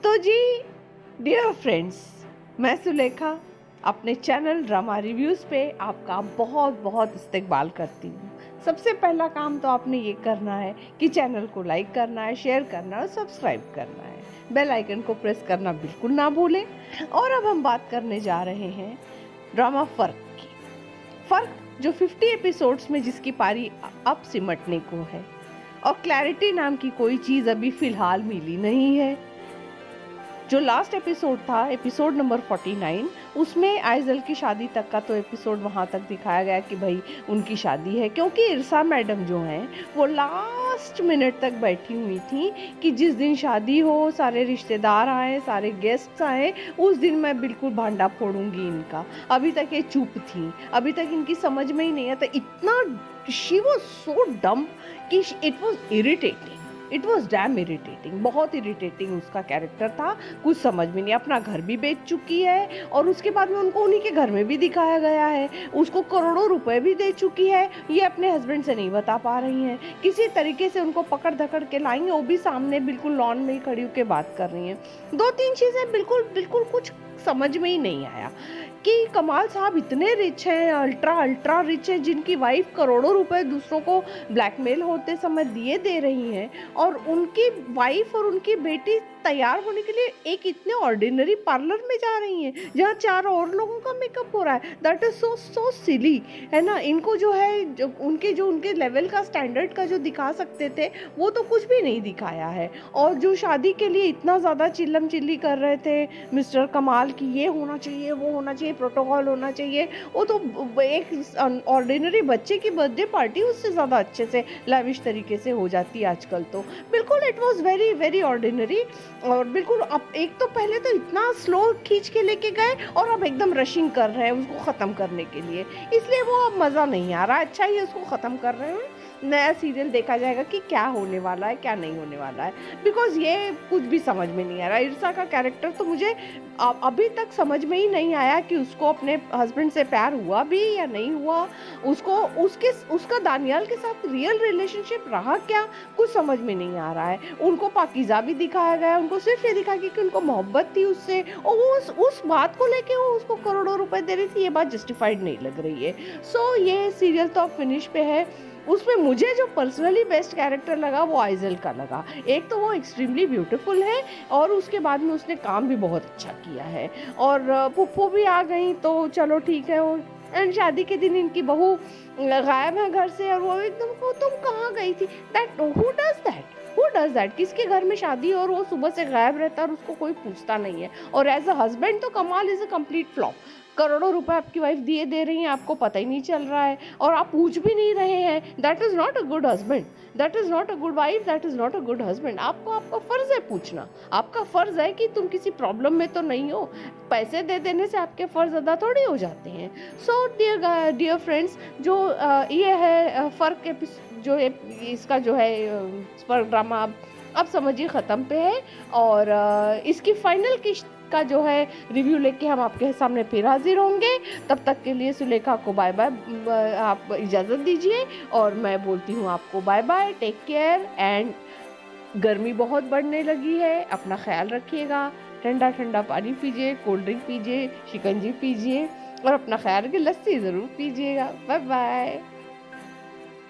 तो जी dear friends, मैं सुलेखा अपने चैनल ड्रामा रिव्यूज़ पे आपका बहुत बहुत इस्तकबाल करती हूँ। सबसे पहला काम तो आपने ये करना है कि चैनल को लाइक करना है, शेयर करना है और सब्सक्राइब करना है। बेल आइकन को प्रेस करना बिल्कुल ना भूलें। और अब हम बात करने जा रहे हैं ड्रामा फ़र्क की। फ़र्क जो 50 एपिसोड्स में जिसकी पारी अब सिमटने को है और क्लैरिटी नाम की कोई चीज़ अभी फ़िलहाल मिली नहीं है। जो लास्ट एपिसोड था, एपिसोड नंबर 49, उसमें आइज़ल की शादी तक का तो एपिसोड वहाँ तक दिखाया गया कि भाई उनकी शादी है, क्योंकि इरसा मैडम जो हैं वो लास्ट मिनट तक बैठी हुई थी कि जिस दिन शादी हो, सारे रिश्तेदार आए, सारे गेस्ट्स आए, उस दिन मैं बिल्कुल भांडा फोड़ूंगी इनका। अभी तक ये चुप थी, अभी तक इनकी समझ में ही नहीं आता। इतना शी वॉज सो डम कि it was irritating, it was damn irritating, बहुत इरिटेटिंग उसका कैरेक्टर था। कुछ समझ में नहीं, अपना घर भी बेच चुकी है और उसके बाद में उनको उन्हीं के घर में भी दिखाया गया है, उसको करोड़ों रुपए भी दे चुकी है, ये अपने हस्बैंड से नहीं बता पा रही हैं। किसी तरीके से उनको पकड़ धकड़ के लाई हैं, वो भी सामने बिल्कुल लॉन में ही खड़ी होकर बात कर रही हैं। दो तीन चीज़ें बिल्कुल बिल्कुल कुछ समझ में ही नहीं आया कि कमाल साहब इतने रिच हैं, अल्ट्रा अल्ट्रा रिच हैं, जिनकी वाइफ करोड़ों रुपए दूसरों को ब्लैकमेल होते समय दिए दे रही हैं, और उनकी वाइफ और उनकी बेटी तैयार होने के लिए एक इतने ऑर्डिनरी पार्लर में जा रही हैं जहाँ 4 और लोगों का मेकअप हो रहा है। दैट इज सो सो सिली, है ना। इनको जो है जो उनके लेवल का स्टैंडर्ड का जो दिखा सकते थे वो तो कुछ भी नहीं दिखाया है। और जो शादी के लिए इतना ज़्यादा चिल्लम चिल्ली कर रहे थे मिस्टर कमाल की, ये होना चाहिए, वो होना चाहिए, प्रोटोकॉल होना चाहिए, वो तो एक ऑर्डिनरी बच्चे की बर्थडे पार्टी उससे ज़्यादा अच्छे से लैविश तरीके से हो जाती है आजकल। तो बिल्कुल it was very very ordinary. और बिल्कुल अब एक तो पहले तो इतना स्लो खींच के लेके गए और अब एकदम रशिंग कर रहे हैं उसको ख़त्म करने के लिए, इसलिए वो अब मज़ा नहीं आ रहा। अच्छा ही उसको ख़त्म कर रहे हैं, नया सीरियल देखा जाएगा कि क्या होने वाला है क्या नहीं होने वाला है, बिकॉज ये कुछ भी समझ में नहीं आ रहा। इरसा का कैरेक्टर तो मुझे अभी तक समझ में ही नहीं आया कि उसको अपने हस्बैंड से प्यार हुआ भी या नहीं हुआ, उसको उसका दानियाल के साथ रियल रिलेशनशिप रहा क्या, कुछ समझ में नहीं आ रहा है। उनको पाकीज़ा भी दिखाया गया, उनको सिर्फ ये दिखाया कि उनको मोहब्बत थी उससे, और वो उस बात को लेके वो उसको करोड़ों रुपए दे रही थी, ये बात जस्टिफाइड नहीं लग रही है। सो ये सीरियल तो अब फिनिश पे है। उसमें मुझे जो पर्सनली बेस्ट कैरेक्टर लगा वो आइज़ल का लगा। एक तो वो एक्सट्रीमली ब्यूटीफुल है और उसके बाद में उसने काम भी बहुत अच्छा किया है, और पुप्पो भी आ गई तो चलो ठीक है। और एंड शादी के दिन इनकी बहू गायब है घर से, और वो एकदम को तुम कहाँ गई थी, दैट हु डज दैट, किसके घर में शादी और वो सुबह से गायब रहता है और उसको कोई पूछता नहीं है। और एज अ हस्बैंड तो कमाल इज अ कंप्लीट फ्लॉप। करोड़ों रुपए आपकी वाइफ दिए दे रही हैं, आपको पता ही नहीं चल रहा है और आप पूछ भी नहीं रहे हैं। That is not a good husband, that is not a good wife, that is not a good husband. आपको आपका फ़र्ज़ है पूछना, आपका फ़र्ज़ है कि तुम किसी प्रॉब्लम में तो नहीं हो। पैसे दे देने से आपके फ़र्ज़ अदा थोड़ी हो जाते हैं। सो डियर फ्रेंड्स, जो ये है फ़र्क जो इसका जो है फ़र्क ड्रामा अब समझिए ख़त्म पे है। और इसकी फाइनल किस्त का जो है रिव्यू लेके हम आपके सामने फिर हाजिर होंगे। तब तक के लिए सुलेखा को बाय बाय, आप इजाज़त दीजिए और मैं बोलती हूँ आपको bye bye, take care. And गर्मी बहुत बढ़ने लगी है, अपना ख्याल रखिएगा, ठंडा ठंडा पानी पीजिए, कोल्ड ड्रिंक पीजिए, शिकंजी पीजिए और अपना ख्याल रखिए, लस्सी ज़रूर पीजिएगा। Bye bye.